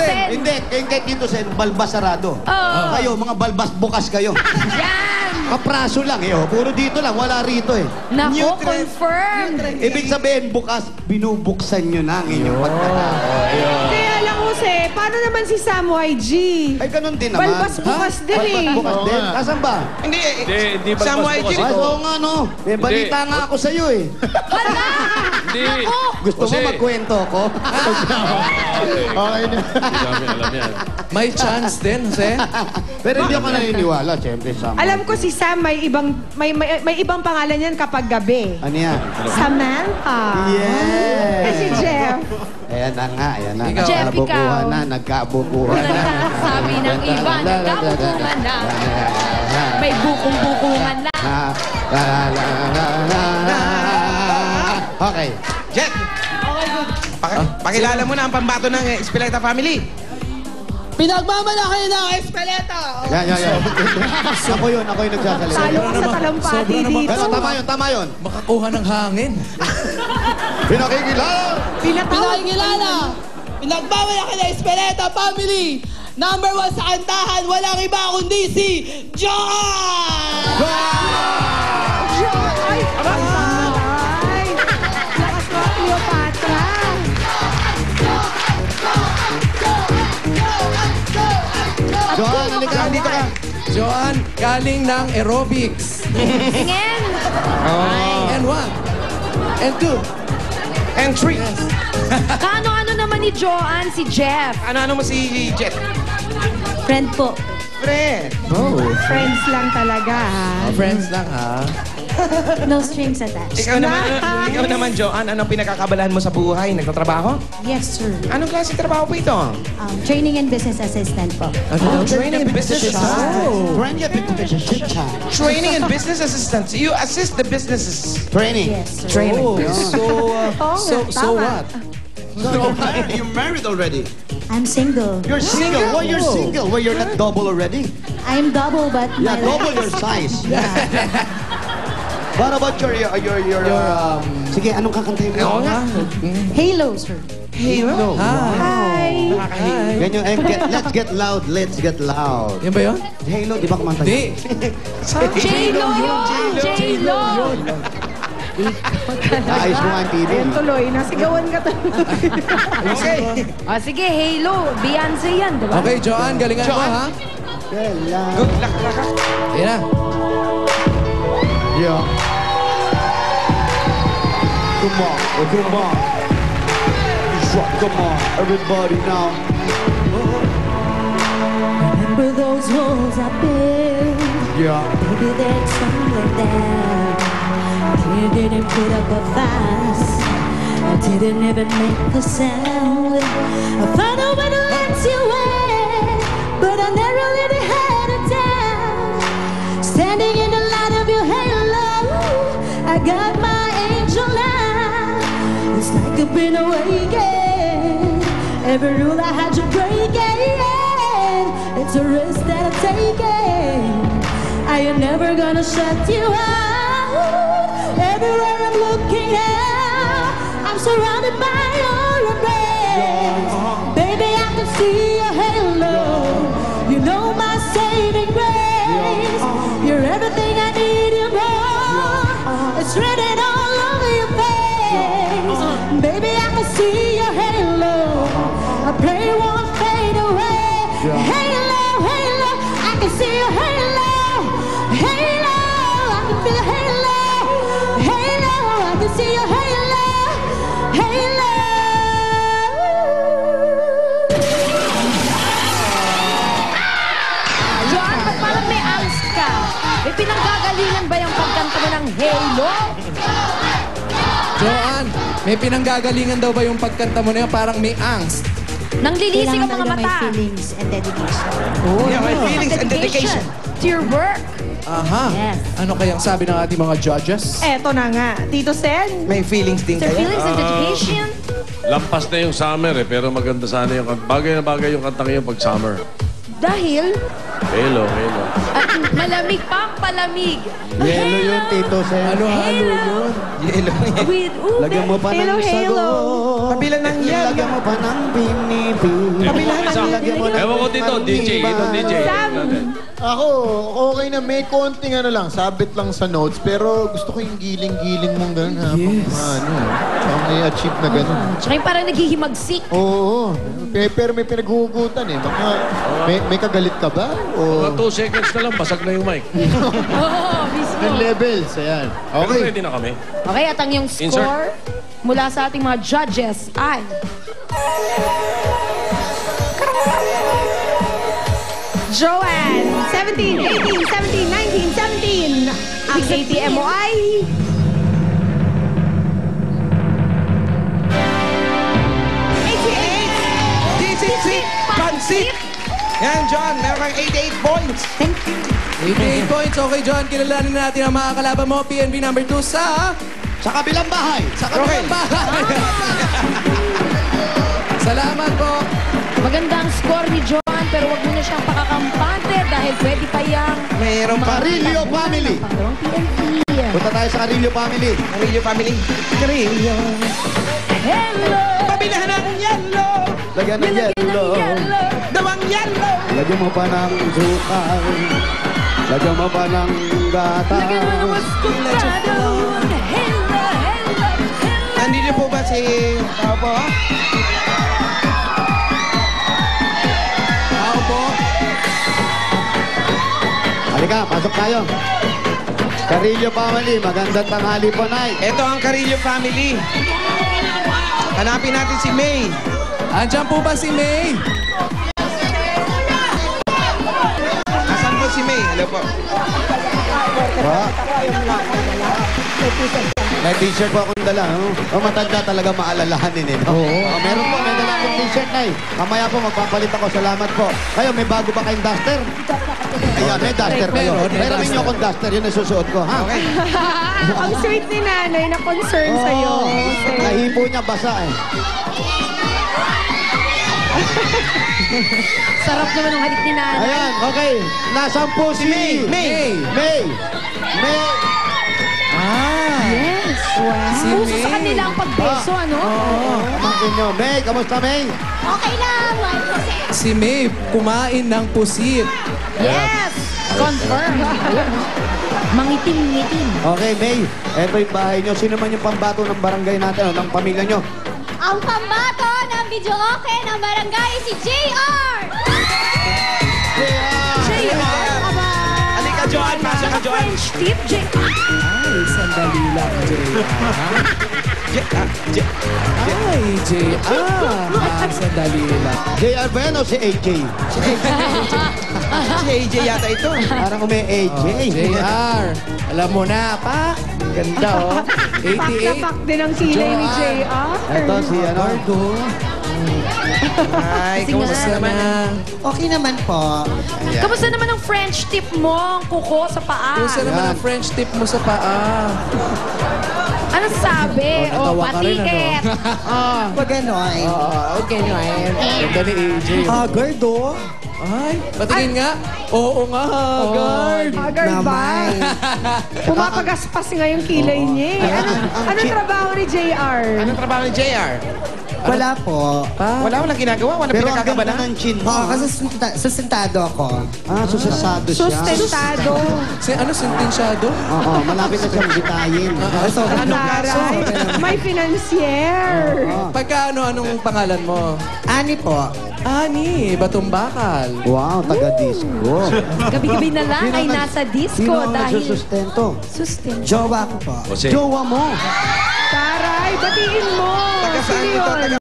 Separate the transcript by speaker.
Speaker 1: Sen.
Speaker 2: Hindi, kay Tito Sen, balbas sarado. Kayo, mga balbas bukas kayo.
Speaker 1: Yan!
Speaker 2: Kapraso lang eh. Oh. Puro dito lang, wala rito eh.
Speaker 1: Nako, confirmed.
Speaker 2: Ibig sabihin, bukas, binubuksan nyo na ang inyong pagkatao.
Speaker 3: Kaya lang, Jose, paano naman si Sam YG?
Speaker 2: Ay, ganun din naman.
Speaker 3: Balbas bukas din eh.
Speaker 2: Balbas bukas din. Asan ba?
Speaker 4: Hindi,
Speaker 5: Hindi balbas
Speaker 4: Sam YG.
Speaker 5: bukas
Speaker 2: Ay,
Speaker 5: ito.
Speaker 2: oo nga, no. May balita nga ako sa'yo eh.
Speaker 1: Hala!
Speaker 5: Hindi.
Speaker 2: Gusto mo
Speaker 5: Jose.
Speaker 2: magkwento ko? Okay na.
Speaker 5: Dami alam yan.
Speaker 6: May chance din, Jose.
Speaker 2: Pero hindi ako naniniwala, siyempre, Sam.
Speaker 3: Alam ko si Sam may ibang pangalan yan kapag gabi.
Speaker 2: Ano yan?
Speaker 3: Samantha.
Speaker 2: Yes!
Speaker 3: Eh si Jeff.
Speaker 2: Ayan na nga, ayan na.
Speaker 6: Ikaw.
Speaker 1: Jeff,
Speaker 2: Nagkabukuhan
Speaker 1: ikaw.
Speaker 2: na, nagkabukuhan na.
Speaker 1: Sabi ng iba, nagkabukungan na. May bukong-bukungan na.
Speaker 2: Okay.
Speaker 4: Jet! Pakilala mo na ang pambato ng Espeleta family.
Speaker 7: Pinagmamalaki ng Espeleta!
Speaker 2: Yan. Ako yun nagsasalita.
Speaker 3: Talo ko sa talampati dito.
Speaker 2: Pero tama yun.
Speaker 6: Makakuha ng hangin.
Speaker 2: Pinakikilala!
Speaker 7: Pinakingilala! Pinagmamalaki ng Espeleta family! Number 1 sa kantahan, walang iba kundi si John!
Speaker 3: Ay! Ay! Lakas mo, Cleopatra.
Speaker 2: Johan, halika. Dito ka.
Speaker 6: Joanne, galing ng aerobics.
Speaker 1: Tingin!
Speaker 6: And 1. And 2.
Speaker 4: And 3.
Speaker 1: Kano-ano naman ni Joanne si Jeff?
Speaker 4: Ano mo si Jet?
Speaker 1: Friend po.
Speaker 4: Pre.
Speaker 6: Oh.
Speaker 3: Friends lang talaga, ha?
Speaker 6: Friends lang, ha?
Speaker 1: No strings attached.
Speaker 4: Ikaw naman, Joanne, anong pinakakabalahan mo sa buhay? Nagtatrabaho?
Speaker 1: Yes, sir.
Speaker 4: Anong klase trabaho po ito?
Speaker 1: Training and business assistant po.
Speaker 4: Training and business assistant. Training and business assistant. You assist the businesses.
Speaker 2: Training.
Speaker 1: Yes, sir.
Speaker 4: Training.
Speaker 6: So what?
Speaker 2: You're married already.
Speaker 1: I'm single.
Speaker 2: You're single. Why you're single? Why you're not double already?
Speaker 1: I'm double, but
Speaker 2: Yeah, double your size. What about your Sige, anong kakantahin mo?
Speaker 4: Oo nga.
Speaker 1: Halo, sir.
Speaker 4: Halo.
Speaker 3: Hi!
Speaker 2: Yan yung, let's get loud, let's get loud.
Speaker 6: Yan ba yun?
Speaker 2: Halo, di ba kumanta?
Speaker 6: Di.
Speaker 1: J-Lo yun! J-Lo!
Speaker 2: Ayos mo nga yung TV.
Speaker 3: Ayan tuloy, nasigawan ka tuloy.
Speaker 4: Okay.
Speaker 1: Sige, Halo. Beyonce yan, di ba?
Speaker 6: Okay, Joanne, galingan mo, ha?
Speaker 4: Good luck, Raka.
Speaker 6: Ayan na.
Speaker 2: Yeah. Come on, come on. Come on, everybody now.
Speaker 8: Remember those walls I built?
Speaker 2: Yeah.
Speaker 8: Maybe they're tumbling down. You didn't put up a fuss. I didn't even make a sound. I found a way to let you in, but I never really had a doubt. Standing in the light of your halo, I got my angel now. It's like I've been awakened. Every rule I had to break it. It's a risk that I'm taking. I am never gonna shut you out. Everywhere I'm looking out, I'm surrounded by your embrace. Baby, I can see your halo. You know my saving grace. You're everything I need and more. It's written all over your face. Baby, I can see your halo. I pray it won't fade away. Halo, halo, I can see your halo. Halo, I can feel your halo. Halo, I can see your halo. Halo.
Speaker 1: Joanne, ba't parang may angst ka? May pinanggagalingan ba yung pagkanta mo ng Halo?
Speaker 6: Joanne, may pinanggagalingan daw ba yung pagkanta mo na yun? Parang may angst.
Speaker 1: Nang lilisig ang mga
Speaker 8: Kailangan talaga
Speaker 1: mata.
Speaker 8: may feelings and dedication.
Speaker 4: Yeah, my feelings and dedication.
Speaker 1: To your work.
Speaker 6: Aha.
Speaker 8: Yes.
Speaker 6: Ano kayang sabi ng ating mga judges?
Speaker 3: Eto na nga, Tito Sen.
Speaker 4: May feelings din
Speaker 1: To your
Speaker 4: kayo.
Speaker 1: feelings and dedication.
Speaker 5: Lampas na yung summer eh, pero maganda sana yung bagay na bagay yung kantang yung pag summer.
Speaker 1: Dahil,
Speaker 5: Halo, halo.
Speaker 1: malamig pa ang palamig.
Speaker 2: Yelo yun, Tito Sen.
Speaker 6: Halo-halo yun.
Speaker 4: Yelo.
Speaker 1: With
Speaker 2: Lagyan mo pa
Speaker 3: Halo,
Speaker 2: ng
Speaker 3: halo.
Speaker 2: sagot.
Speaker 4: Kabilang ng yan.
Speaker 2: Lagyan mo pa ng binibig.
Speaker 4: Kabilang ng
Speaker 2: lagyan mo ng...
Speaker 5: Ewan ko dito, DJ. Ito, DJ.
Speaker 1: Sam.
Speaker 9: Ako, okay na. May konting ano lang, sabit lang sa notes. Pero gusto ko yung giling-giling mong gano'n habang Tsaka may achieve na gano'n.
Speaker 1: Tsaka yung parang naghihimagsik.
Speaker 9: Oo. Pero may pinaghuhugutan eh. Baka may kagalit ka ba?
Speaker 5: Mga
Speaker 9: O
Speaker 5: 2 seconds na lang, basag na yung mic.
Speaker 1: Oo, mismo.
Speaker 9: yung levels? Ayan.
Speaker 5: Pero
Speaker 9: Okay.
Speaker 5: ready na kami.
Speaker 1: Okay, at ang iyong score mula sa ating mga judges ay...
Speaker 3: Joanne, 17, 18, 17, 19, 17. Ang ATM mo ay...
Speaker 4: Disip-sip, pansip. Yan, John. Meron kang 88 points.
Speaker 6: 88 points. Okay, John. Kilalanin natin ang mga kalaban mo. PNB number 2 sa...
Speaker 9: Sa kabilang bahay.
Speaker 6: Sa kabilang bahay. Salamat po.
Speaker 1: Maganda ang score ni Joan, pero wag mo na siyang pakakampante dahil pwede pa yang...
Speaker 4: Meron pa.
Speaker 9: Carillo Family.
Speaker 1: Pangalawang PNP.
Speaker 9: Punta tayo sa Carillo Family.
Speaker 4: Carillo family. Carillo.
Speaker 1: Hello!
Speaker 4: Pabilahan ng yellow.
Speaker 9: Lagyan ng yellow.
Speaker 4: Dawang yellow.
Speaker 2: Lagyan mo pa ng sukal. Lagyan mo pa ng gata.
Speaker 1: Lagyan mo ng maskubrado. Hello, hello, hello.
Speaker 4: Nandito po ba si tao po?
Speaker 6: Tao po.
Speaker 2: Halika, pasok tayo. Carillo Family, magandang tanghali po, Nay.
Speaker 4: Ito ang Carillo family. Hanapin natin si May.
Speaker 6: Andiyan po ba si May?
Speaker 4: Asan po si May? Hello po.
Speaker 2: May t-shirt po akong dala. Matanda talaga maalalahanin eh. No? Oo. Meron po, may dala akong t-shirt, Nay. Mamaya po, magpapalit ako. Salamat po. Kayo, may bago ba kayong duster? Ayan, may duster kayo.
Speaker 6: Meron, may
Speaker 2: Mayroon
Speaker 6: duster.
Speaker 2: ninyo akong duster. Yun ang susuot ko, ha?
Speaker 4: Okay.
Speaker 3: Ang sweet ni nanay na concern sa'yo.
Speaker 2: Nahipo niya, basa eh.
Speaker 1: Sarap naman ang halik ni nanay.
Speaker 2: Ayan, okay. Nasaan po si
Speaker 4: May.
Speaker 2: May. May. May.
Speaker 1: Yes. Wow.
Speaker 6: Si
Speaker 1: Uso sa
Speaker 6: May.
Speaker 1: kanila ang pagbeso, ano?
Speaker 2: Pamangkin nyo. May, kamusta May?
Speaker 8: Okay lang, 1%.
Speaker 6: Si May kumain ng pusit.
Speaker 1: Yes! Confirm. Mangitim-ngitim.
Speaker 2: Okay, May. Eto yung bahay nyo. Sino man yung pambato ng barangay natin o ng pamilya nyo?
Speaker 8: Ang pambato ng video okay ng barangay si JR!
Speaker 1: JR, aba.
Speaker 4: Halika, Joan. Pasok ka, Joan.
Speaker 1: French tip, JR.
Speaker 6: Ay, sandali lang, JR. Ay, JR. Sandali lang.
Speaker 2: JR ba yan o si AJ?
Speaker 4: Si AJ yata ito.
Speaker 2: Parang umi-AJ.
Speaker 6: JR. Alam mo na, pa.
Speaker 2: Ganda oh.
Speaker 3: Pak na pak din ang kilay ni JR.
Speaker 2: Ito si ano.
Speaker 4: Ay,
Speaker 1: Sige
Speaker 4: kamusta
Speaker 1: nga.
Speaker 4: naman?
Speaker 7: Okay naman po.
Speaker 1: Kamusta naman ang French tip mo, ang kuko sa paa?
Speaker 6: Kumusta naman ang French tip mo sa paa?
Speaker 1: Ano sabi?
Speaker 6: Oh, natawa ka rin,
Speaker 1: patiket.
Speaker 7: Pag gano'n.
Speaker 6: Okay, ganda ni AJ.
Speaker 7: Haggard do.
Speaker 6: Ay, patingin nga. Oo nga, guard.
Speaker 3: Haggard ba? Pumapagaspas nga yung kilay niya eh. Anong trabaho ni JR?
Speaker 4: Anong trabaho ni JR?
Speaker 7: Wala po.
Speaker 4: Walang ginagawa. Walang
Speaker 2: Pero ang ganda
Speaker 4: pinagkakabalan.
Speaker 2: ng chin mo.
Speaker 7: Oo, kasi sustentado ako.
Speaker 2: Ah, susasado siya.
Speaker 3: Sustentado.
Speaker 6: Ano, sentensyado?
Speaker 2: Oo, malapit na siyang bitayin.
Speaker 3: Taray. May financier.
Speaker 6: Anong pangalan mo?
Speaker 7: Ani po.
Speaker 6: Ani, Batong Bakal.
Speaker 2: Wow, taga-disco.
Speaker 1: Gabi-gabi na lang ay nasa disco
Speaker 2: Sino ang
Speaker 1: dahil
Speaker 2: nagsusustento?
Speaker 1: sustain.
Speaker 7: Jowa ko po.
Speaker 5: Jose.
Speaker 2: Jowa mo.
Speaker 3: Taray, batiin mo.
Speaker 4: Taga saan
Speaker 3: Sino
Speaker 4: ito?
Speaker 3: yun?
Speaker 4: Taga